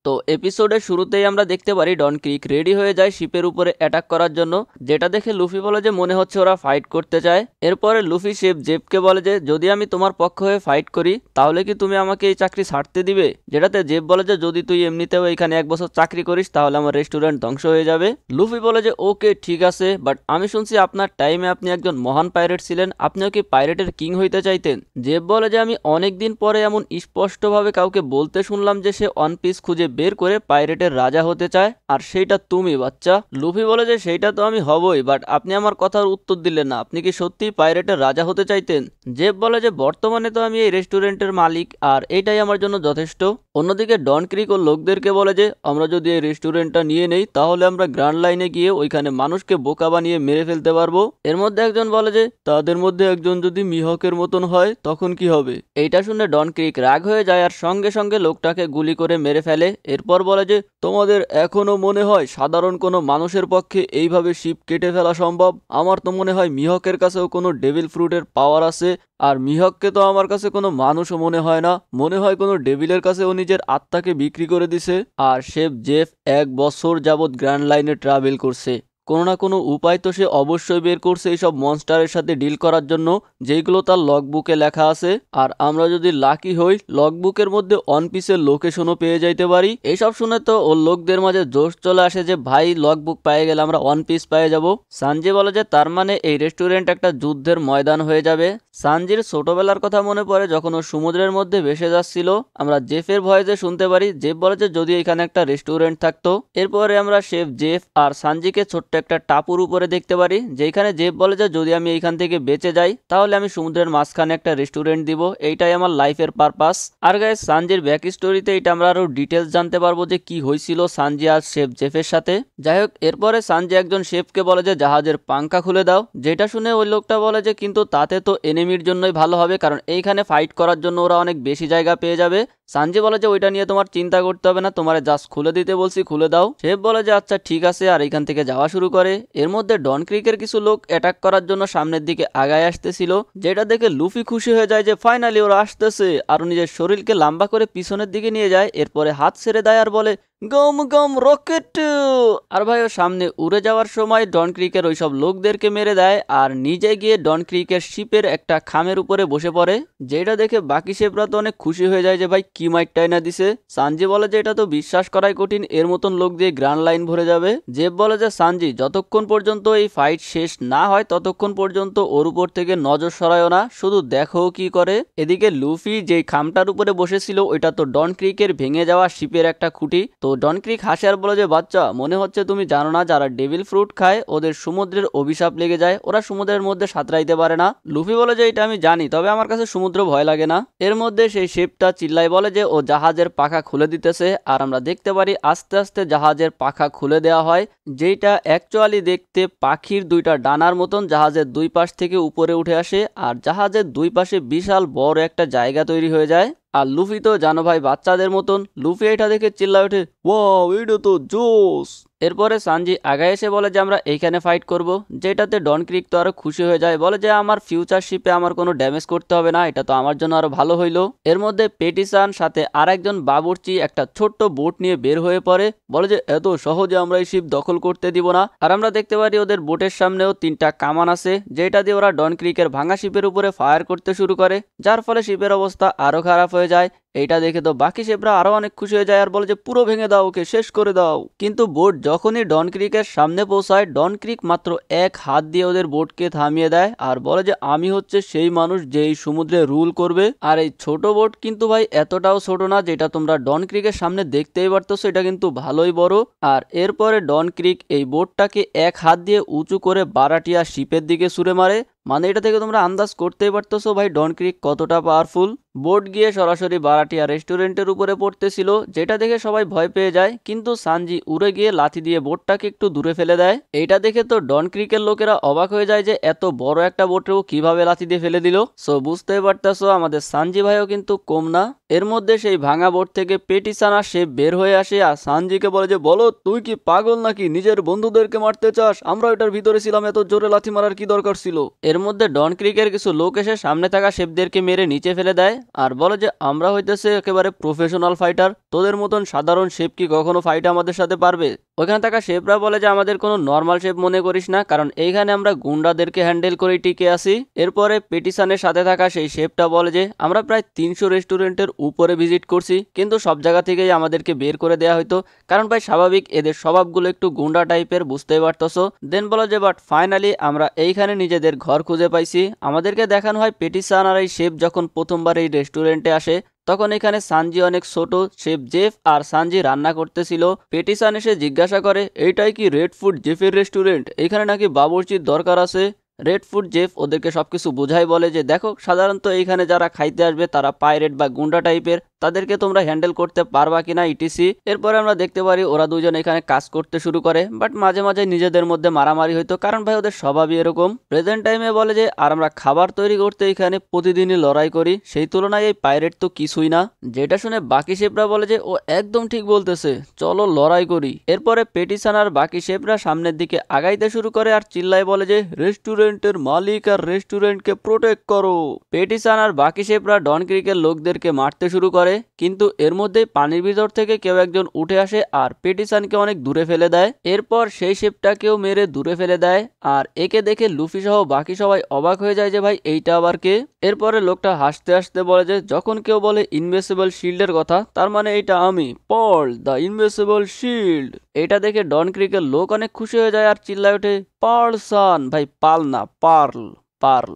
তো এপিসোডের শুরুতেই আমরা দেখতে পারি ডন ক্রিক রেডি হয়ে যায় শিপের উপরে অ্যাটাক করার জন্য, যেটা দেখে লুফি বলে যে মনে হচ্ছে ওরা ফাইট করতে চায়। এরপরে লুফি শেফ জেফকে বলে যে যদি আমি তোমার পক্ষ হয়ে ফাইট করি তাহলে কি তুমি আমাকে এই চাকরি ছাড়তে দিবে, যেটাতে জেফ বলে যে যদি তুই এমনিতেও এখানে 1 বছর চাকরি করিস তাহলে আমার রেস্টুরেন্ট ধ্বংস হয়ে যাবে। লুফি বলে যে ওকে ঠিক আছে, বাট আমি শুনছি আপনার টাইমে আপনি একজন মহান পাইরেট ছিলেন, আপনিও কি পাইরেটের কিং হইতে চাইতেন? জেফ বলে যে আমি অনেকদিন পরে এমন স্পষ্টভাবে কাউকে বলতে শুনলাম যে সে ওয়ান পিস খুঁজে বের করে পাইরেটের রাজা হতে চায়, আর সেইটা তুমি বাচ্চা। লুফি বলে যে সেইটা তো আমি হবই, বাট আপনি আমার কথার উত্তর দিলেন না, আপনি কি সত্যি পাইরেটের রাজা হতে চাইতেন? জেফ বলে যে বর্তমানে তো আমি এই রেস্টুরেন্টের মালিক আর এইটাই আমার জন্য যথেষ্ট। অন্যদিকে ডন ক্রিক ও লোকদেরকে বলে যে আমরা যদি এই রেস্টুরেন্টটা নিয়ে নেই তাহলে আমরা গ্র্যান্ড লাইনে গিয়ে ওইখানে মানুষকে বোকা বানিয়ে মেরে ফেলতে পারবো। এর মধ্যে একজন বলে যে তাদের মধ্যে একজন যদি মিহকের মতন হয় তখন কি হবে? এইটা শুনে ডন ক্রিক রাগ হয়ে যায় আর সঙ্গে সঙ্গে লোকটাকে গুলি করে মেরে ফেলে। এরপর বলে যে তোমাদের এখনো মনে হয় সাধারণ কোনো মানুষের পক্ষে এইভাবে শিপ কেটে ফেলা সম্ভব? আমার তো মনে হয় মিহকের কাছেও কোনো ডেভিল ফ্রুটের পাওয়ার আছে, আর মিহককে তো আমার কাছে কোনো মানুষও মনে হয় না, মনে হয় কোনো ডেভিলের কাছে ও নিজের আত্মাকে বিক্রি করে দিছে। আর শেফ জেফ 1 বছর যাবৎ গ্র্যান্ড লাইনে ট্রাভেল করছে, কোনো না কোনো উপায় তো সে অবশ্যই বের করছে এইসব মনস্টারের সাথে ডিল করার জন্য, যেইগুলো তার লগবুকে লেখা আছে। আর আমরা যদি লাকি হই লগবুকের মধ্যে ওয়ান পিসের লোকেশনও পেয়ে যাইতে পারি। এইসব শুনে তো ওর লোকদের মাঝে জোশ চলে আসে যে ভাই লগবুক পেয়ে গেলে আমরা ওয়ান পিস পেয়ে যাব। সানজি বলে যে তার মানে এই রেস্টুরেন্ট একটা যুদ্ধের ময়দান হয়ে যাবে। সানজির ছোটবেলার কথা মনে পড়ে যখন ও সমুদ্রের মধ্যে ভেসে যাচ্ছিল, আমরা জেফের ভয়েসে শুনতে পারি জেফ বলে যে যদি এখানে একটা রেস্টুরেন্ট থাকতো। এরপরে আমরা শেফ জেফ আর সানজিকে ছোট্ট একটা টাপুর উপরে দেখতে পারি, যেখানে জেফ বলে যে যদি আমি এইখান থেকে বেঁচে যাই তাহলে আমি সমুদ্রের মাঝখানে একটা রেস্টুরেন্ট দিব, এইটাই আমার লাইফের পারপাস। আর গাইস সানজির ব্যাক স্টোরিতে এটা আমরা আরো ডিটেলস জানতে পারবো যে কি হয়েছিল সানজি আর শেফ জেফের সাথে। যাই হোক, এরপরে সানজি একজন শেফকে বলে যে জাহাজের পাঙ্খা খুলে দাও, যেটা শুনে ওই লোকটা বলে যে কিন্তু তাতে তো এনিমির জন্যই ভালো হবে, কারণ এইখানে ফাইট করার জন্য ওরা অনেক বেশি জায়গা পেয়ে যাবে। সানজি বলে যে ওইটা নিয়ে তোমার চিন্তা করতে হবে না, তোমার জাস্ট খুলে দিতে বলছি, খুলে দাও। শেফ বলে যে আচ্ছা ঠিক আছে, আর এখান থেকে যাওয়া শুরু করে। এর মধ্যে ডন ক্রিকের কিছু লোক অ্যাটাক করার জন্য সামনের দিকে আগায় আসতেছিল, যেটা দেখে লুফি খুশি হয়ে যায় যে ফাইনালি ওরা আসতেছে, আর নিজের শরীরকে লম্বা করে পিছনের দিকে নিয়ে যায়। এরপরে হাত ছেড়ে দেয় আর বলে গম গম রকেট। আর ভাই ও সামনে উড়ে যাওয়ার সময় ডন ক্রিকের ওইসব লোকদেরকে মেরে দেয় আর নিজে গিয়ে ডন ক্রিকের শিপের একটা খামের উপরে বসে পড়ে, যেটা দেখে বাকি শেফরা তো অনেক খুশি হয়ে যায় যে ভাই কি মাইটটাই না দিছে। সানজি বলে যে এটা তো বিশ্বাস করাই কঠিন, এর মতন লোক দিয়ে গ্র্যান্ড লাইন ভরে যাবে। জেফ বলে যে সানজি যতক্ষণ পর্যন্ত এই ফাইট শেষ না হয় ততক্ষণ পর্যন্ত ওর উপর থেকে নজর সরায়ও না, শুধু দেখো কি করে। এদিকে লুফি যেই খামটার উপরে বসেছিল ওইটা তো ডন ক্রিকের ভেঙে যাওয়া শিপের একটা খুঁটি। তো ডন ক্রিক হাসে আর বলে যে বাচ্চা মনে হচ্ছে তুমি জানো না যারা ডেভিল ফ্রুট খায় ওদের সমুদ্রের অভিশাপ লেগে যায়, ওরা সমুদ্রের মধ্যে সাঁতরাইতে পারে না। লুফি বলে যে এটা আমি জানি, তবে আমার কাছে সমুদ্র ভয় লাগে না। এর মধ্যে সেই শেপটা চিল্লাই বলে যে ও জাহাজের পাখা খুলে দিতেছে, আর আমরা দেখতে পারি আস্তে আস্তে জাহাজের পাখা খুলে দেওয়া হয়, যেটা অ্যাকচুয়ালি দেখতে পাখির দুইটা ডানার মতন জাহাজের দুই পাশ থেকে উপরে উঠে আসে, আর জাহাজের দুই পাশে বিশাল বড় একটা জায়গা তৈরি হয়ে যায়। আর লুফি তো জানো ভাই বাচ্চাদের মতন, লুফি এটা দেখে চিল্লায় ওঠে ওয়াও এটা তো জোস। এরপরে সানজি আগে এসে বলে যে আমরা এইখানে ফাইট করব, যেটাতে ডন ক্রিক তো আরো খুশি হয়ে যায়, বলে যে আমার ফিউচার শিপে আমার কোনো ড্যামেজ করতে হবে না, এটা তো আমার জন্য আরো ভালো হইলো। এর মধ্যে পেটিসান সাথে আর একজন বাবুর্চি একটা ছোট্ট বোট নিয়ে বের হয়ে পড়ে, বলে যে এত সহজে আমরা এই শিপ দখল করতে দিব না। আর আমরা দেখতে পারি ওদের বোটের সামনেও 3টা কামান আছে, যেটা দিয়ে ওরা ডন ক্রিকের ভাঙা শিপের উপরে ফায়ার করতে শুরু করে, যার ফলে শিপের অবস্থা আরো খারাপ হয়ে যায়। এইটা দেখে তো বাকি শেফরা আরো অনেক খুশি হয়ে যায় আর বলে যে পুরো ভেঙে দাও, ওকে শেষ করে দাও। কিন্তু বোট যখনই ডন ক্রিকের সামনে পৌঁছায় ডন ক্রিক মাত্র এক হাত দিয়ে ওদের বোটকে থামিয়ে দেয় আর বলে যে আমি হচ্ছে সেই মানুষ যে এই সমুদ্রে রুল করবে। আর এই ছোট বোট কিন্তু ভাই এতটাও ছোট না, যেটা তোমরা ডন ক্রিকের সামনে দেখতেই পারতেছো, এটা কিন্তু ভালোই বড়। আর এরপরে ডন ক্রিক এই বোটটাকে এক হাত দিয়ে উঁচু করে বারাটিয়া শিপের দিকে ছুঁড়ে মারে, মানে এটা থেকে তোমরা আন্দাজ করতেই পারতেছো ভাই ডন ক্রিক কতটা পাওয়ারফুল। বোট গিয়ে সরাসরি বারাটিয়া রেস্টুরেন্টের উপরে পড়তেছিল, যেটা দেখে সবাই ভয় পেয়ে যায়, কিন্তু সানজি উড়ে গিয়ে লাথি দিয়ে বোটটাকে একটু দূরে ফেলে দেয়। এইটা দেখে তো ডন ক্রিকের লোকেরা অবাক হয়ে যায় যে এত বড় একটা বোটেও কিভাবে লাথি দিয়ে ফেলে দিল। সো বুঝতেই পারতেছো আমাদের সানজি ভাইও কিন্তু কম না। এর মধ্যে সেই ভাঙা বোট থেকে পেটিসান আর শেফ বের হয়ে আসে আর সানজিকে বলে যে বলো তুই কি পাগল নাকি, নিজের বন্ধুদেরকে মারতে চাস? আমরা এটার ভিতরে ছিলাম, এত জোরে লাথি মারার কি দরকার ছিল? এর মধ্যে ডন ক্রিকের কিছু লোক এসে সামনে থাকা শেফদেরকে মেরে নিচে ফেলে দেয় আর বলে যে আমরা হইতেছে একেবারে প্রফেশনাল ফাইটার, তোদের মতন সাধারণ শেফ কি কখনো ফাইট আমাদের সাথে পারবে? ওখানে থাকা শেফরা বলে যে আমাদের কোনো নর্মাল শেফ মনে করিস না, কারণ এইখানে আমরা গুন্ডাদেরকে হ্যান্ডেল করেই টিকে আসি। এরপরে পেটিসানের সাথে থাকা সেই শেফটা বলে যে আমরা প্রায় 300 রেস্টুরেন্টের উপরে ভিজিট করছি, কিন্তু সব জায়গা থেকেই আমাদেরকে বের করে দেওয়া হয়তো, কারণ ভাই স্বাভাবিক এদের স্বভাবগুলো একটু গুন্ডা টাইপের, বুঝতেই পারতেছো। দেন বলো যে বাট ফাইনালি আমরা এইখানে নিজেদের ঘর খুঁজে পাইছি। আমাদেরকে দেখানো হয় পেটিসান আর এই শেফ যখন প্রথমবার এই রেস্টুরেন্টে আসে, তখন এখানে সানজি অনেক ছোট, শেফ জেফ আর সানজি রান্না করতেছিল। পেটিসান এসে জিজ্ঞাসা করে এইটাই কি রেড ফুড জেফের রেস্টুরেন্ট? এখানে নাকি বাবুর্চির দরকার আছে। রেড ফুড জেফ ওদেরকে সবকিছু বোঝাই, বলে যে দেখো সাধারণত এইখানে যারা খাইতে আসবে তারা পাইরেট বা গুন্ডা টাইপের, তাদেরকে তোমরা হ্যান্ডেল করতে পারবা কিনা ইটিসি। এরপরে আমরা দেখতে পারি ওরা দুজন এখানে কাজ করতে শুরু করে, বাট মাঝে মাঝে নিজেদের মধ্যে মারামারি হইতো, কারণ ভাই ওদের স্বভাবই এরকম। প্রেজেন্ট টাইমে বলে যে আর আমরা খাবার তৈরি করতে এখানে প্রতিদিনই লড়াই করি, সেই তুলনায় এই পাইরেট তো কিছুই না। যেটা শুনে বাকি শেফরা বলে যে ও একদম ঠিক বলতেছে, চলো লড়াই করি। এরপরে পেটিসান আর বাকি শেফরা সামনের দিকে আগাইতে শুরু করে আর চিল্লায় বলে যে রেস্টুরেন্টের মালিক আর রেস্টুরেন্টকে প্রোটেক্ট করো। পেটিসান আর বাকি শেফরা ডন ক্রিকের লোকদেরকে মারতে শুরু করে, কিন্তু এর মধ্যে পানির ভিতর থেকে কেউ একজন উঠে আসে আর পেটিসানকে অনেক দূরে ফেলে দেয়। এরপর সেই শেফটাকেও মেরে দূরে ফেলে দেয় আর একে দেখে লুফি সহ বাকি সবাই অবাক হয়ে যায় যে ভাই এইটা আবার কে। এরপরে লোকটা হাসতে হাসতে বলে যে যখন কেউ বলে ইনভিসিবল শিল্ডের কথা, তার মানে এইটা আমি, পার্ল দ্য ইনভিসিবল শিল্ড। এটা দেখে ডন ক্রিকের লোক অনেক খুশি হয়ে যায় আর চিল্লায় ওঠে পার্ল সান, ভাই পাল না পার্ল, পার্ল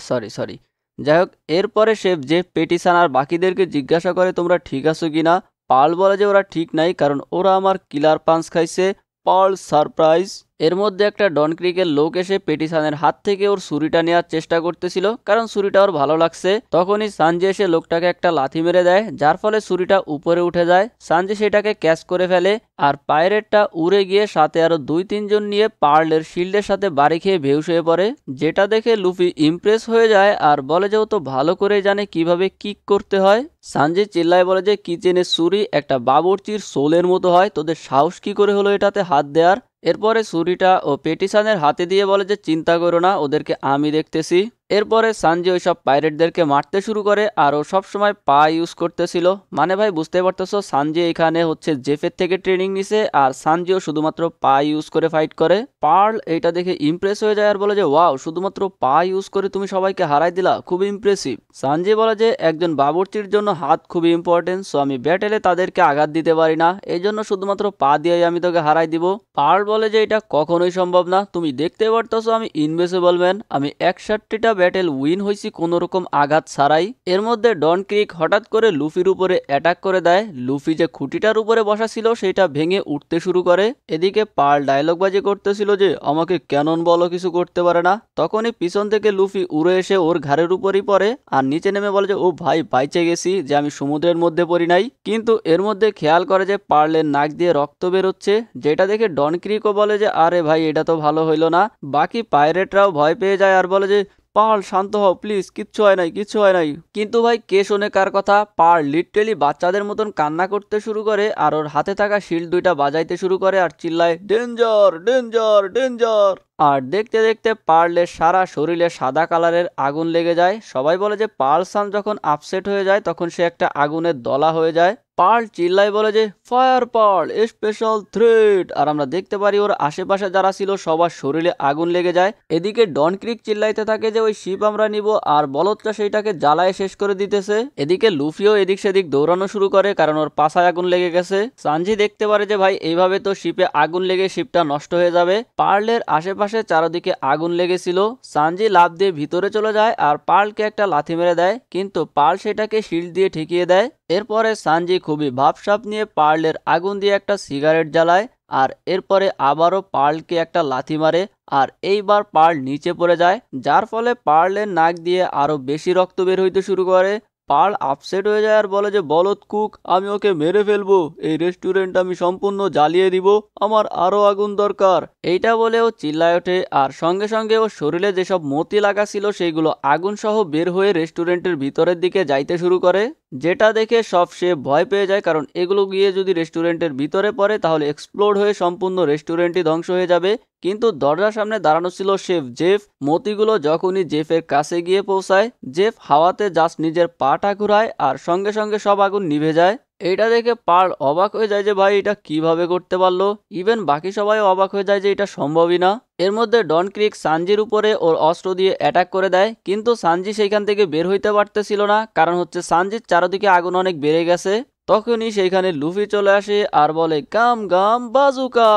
সরি সরি। যাই হোক, এরপরে শেফ যে পেটিসান আর বাকিদেরকে জিজ্ঞাসা করে তোমরা ঠিক আছো কিনা। পার্ল বলে যে ওরা ঠিক নাই, কারণ ওরা আমার কিলার পাঞ্চ খাইছে। Pearl surprise. এর মধ্যে একটা ডন ক্রিকের লোক এসে পেটিসানের হাত থেকে ওর ছুরিটা নেওয়ার চেষ্টা করতেছিল, কারণ ছুরিটা ওর ভালো লাগছে। তখনই সানজি এসে লোকটাকে একটা লাথি মেরে দেয়, যার ফলে ছুরিটা উপরে উঠে যায়। সানজি সেটাকে ক্যাচ করে ফেলে আর পাইরেটটা উড়ে গিয়ে সাথে আরো 2-3 জন নিয়ে পার্লের শিল্ডের সাথে বাড়ি খেয়ে বেহুশ হয়ে পড়ে। যেটা দেখে লুফি ইমপ্রেস হয়ে যায় আর বলে যে ও তো ভালো করে জানে কিভাবে কিক করতে হয়। সানজি চিল্লায় বলে যে কিচেনের ছুরি একটা বাবুর্চির সোলের মতো হয়, তোদের সাহস কি করে হলো এটাতে হাত দেওয়ার? এরপরে ছুরিটা ও পেটিসানের হাতে দিয়ে বলে যে চিন্তা করো না, ওদেরকে আমি দেখতেছি। এরপরে সানজি ওইসব পাইরেটদেরকে মারতে শুরু করে আর ও সবসময় পা ইউজ করতেছিল। মানে ভাই বুঝতে পারতেছো সানজি এখানে হচ্ছে জেফের থেকে ট্রেনিং নিছে আর সানজিও শুধুমাত্র পা ইউজ করে ফাইট করে। পার্ল এইটা দেখে ইমপ্রেস হয়ে যায় আর বলে যে ওয়াও, শুধুমাত্র পা ইউজ করে তুমি সবাইকে হারাই দিলা, খুব ইমপ্রেসিভ। সানজি বলে যে একজন বাবুর্চির জন্য হাত খুবই ইম্পর্টেন্ট, সো আমি ব্যাটেলে তাদেরকে আঘাত দিতে পারি না, এই জন্য শুধুমাত্র পা দিয়েই আমি তোকে হারাই দিব। পার্ল বলে যে এটা কখনোই সম্ভব না, তুমি দেখতে পারতেছো আমি ইনভিসিবল ম্যান, আমি 61টা ব্যাটেল উইন হয়েছি কোনো রকম আঘাত ছাড়াই। এর মধ্যে ডন ক্রিক হঠাৎ করে লুফির উপরে অ্যাটাক করে দেয়। লুফি যে খুঁটিটার উপরে বসা ছিল সেটা ভেঙে উঠতে শুরু করে। এদিকে পার্ল ডায়লগ বাজি করতেছিল যে আমাকে ক্যানন বলো কিছু করতে পারে না। তখনই পিছন থেকে লুফি উড়ে এসে ওর ঘাড়ের উপরই পড়ে আর নিচে নেমে বলে যে ও ভাই বাইচে গেছি, যে আমি সমুদ্রের মধ্যে পড়ি নাই। কিন্তু এর মধ্যে খেয়াল করে যে পার্লের নাক দিয়ে রক্ত বেরোচ্ছে, যেটা দেখে ডন ক্রিকও বলে যে আরে ভাই এটা তো ভালো হইলো না। বাকি পাইরেটরাও ভয় পেয়ে যায় আর বলে যে পার্ল শান্ত হও প্লিজ, কিচ্ছু হয় নাই, কিচ্ছু হয় নাই। কিন্তু ভাই কে শোনে কার কথা? পার্ল লিটারেলি বাচ্চাদের মতন কান্না করতে শুরু করে আর ওর হাতে থাকা শিল্ড দুইটা বাজাইতে শুরু করে আর চিল্লায় ডেঞ্জার ডেঞ্জার ডেঞ্জার। আর দেখতে দেখতে পার্লের সারা শরীরে সাদা কালারের আগুন লেগে যায়। সবাই বলে যে পার্ল সান যখন আপসেট হয়ে যায় তখন সে একটা আগুনের দলা হয়ে যায়। পার্ল চিল্লাই বলে যে ফায়ার পার্ল স্পেশাল থ্রেট, আর আমরা দেখতে পারি ওর আশেপাশে যারা ছিল সবার শরীরে আগুন লেগে যায়। এদিকে ডন ক্রিক চিল্লাইতে থাকে যে ওই শিপ আমরা নিব আর বলদটা সেইটাকে জ্বালায় শেষ করে দিতেছে। এদিকে লুফিও এদিক সেদিক দৌড়ানো শুরু করে কারণ ওর পাছায় আগুন লেগে গেছে। সানজি দেখতে পারে যে ভাই এইভাবে তো শিপে আগুন লেগে শিপটা নষ্ট হয়ে যাবে। পার্লের আশেপাশে চারদিকে আগুন লেগেছিল। সানজি লাফ দিয়ে ভিতরে চলে যায় আর পার্লকে একটা লাথি মেরে দেয়, কিন্তু পার্ল সেটাকে শিল্ড দিয়ে ঠেকিয়ে দেয়। এরপরে সানজি খুবই ভাবসাব নিয়ে পার্লের আগুন দিয়ে একটা সিগারেট জ্বালায় আর এরপরে আবারও পার্লকে একটা লাথি মারে আর এইবার পার্ল নিচে পড়ে যায়, যার ফলে পার্লের নাক দিয়ে আরো বেশি রক্ত বের হইতে শুরু করে। পার্ল আপসেট হয়ে যায় আর বলে যে বলদ কুক, আমি ওকে মেরে ফেলবো, এই রেস্টুরেন্ট আমি সম্পূর্ণ জ্বালিয়ে দিব, আমার আরো আগুন দরকার। এইটা বলে ও চিল্লায় ওঠে আর সঙ্গে সঙ্গে ওর শরীরে যেসব মতি লাগা ছিল সেইগুলো আগুন সহ বের হয়ে রেস্টুরেন্টের ভিতরের দিকে যাইতে শুরু করে, যেটা দেখে সব শেফ ভয় পেয়ে যায়, কারণ এগুলো গিয়ে যদি রেস্টুরেন্টের ভিতরে পড়ে তাহলে এক্সপ্লোড হয়ে সম্পূর্ণ রেস্টুরেন্টই ধ্বংস হয়ে যাবে। কিন্তু দরজার সামনে দাঁড়ানো ছিল শেফ জেফ। মতিগুলো যখনই জেফের কাছে গিয়ে পৌঁছায়, জেফ হাওয়াতে জাস্ট নিজের পাটা ঘুরায় আর সঙ্গে সঙ্গে সব আগুন নিভে যায়। এটা দেখে পার্ল অবাক হয়ে যায় যে ভাই এটা কিভাবে করতে পারলো। ইভেন বাকি সবাই অবাক হয়ে যায় যে এটা সম্ভবই না। এর মধ্যে ডন ক্রিক সানজির উপরে ওর অস্ত্র দিয়ে অ্যাটাক করে দেয়, কিন্তু সানজি সেইখান থেকে বের হইতে পারতেছিল না, কারণ হচ্ছে সানজির চারদিকে আগুন অনেক বেড়ে গেছে। তখনই সেইখানে লুফি চলে আসে আর বলে গাম গাম বাজুকা,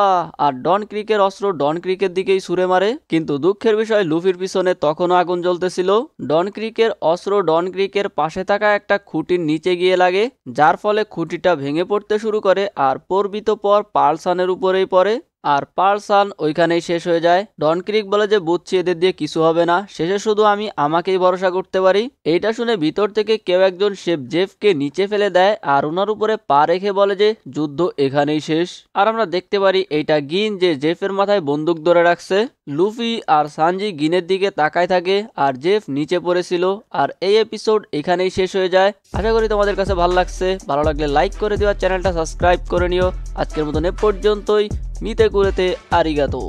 আর ডন ক্রিকের অস্ত্র ডন ক্রিকের দিকেই ছুড়ে মারে। কিন্তু দুঃখের বিষয় লুফির পিছনে তখনও আগুন জ্বলতেছিল। ডন ক্রিকের অস্ত্র ডন ক্রিকের পাশে থাকা একটা খুঁটির নিচে গিয়ে লাগে, যার ফলে খুঁটিটা ভেঙে পড়তে শুরু করে আর পরবিত পর পার্লসানের উপরেই পড়ে। আর পার্লসান ওইখানেই শেষ হয়ে যায়। ডন ক্রিক বলে যে বুঝছি এদের দিয়ে কিছু হবে না, শেষে শুধু আমি আমাকেই ভরসা করতে পারি। এইটা শুনে ভিতর থেকে কেউ একজন শেফ জেফকে নিচে ফেলে দেয় আর ওনার উপরে পা রেখে বলে যে যুদ্ধ এখানেই শেষ। আর আমরা দেখতে পারি এইটা গিন, যে জেফের মাথায় বন্দুক ধরে রাখছে। লুফি আর সানজি গিনের দিকে তাকায় থাকে আর জেফ নিচে পড়েছিল। আর এই এপিসোড এখানেই শেষ হয়ে যায়। আশা করি তোমাদের কাছে ভালো লাগছে। ভালো লাগলে লাইক করে দিও, চ্যানেলটা সাবস্ক্রাইব করে নিও। আজকের মতন এ পর্যন্তই। মিতে কুরেতে আরিগাতো।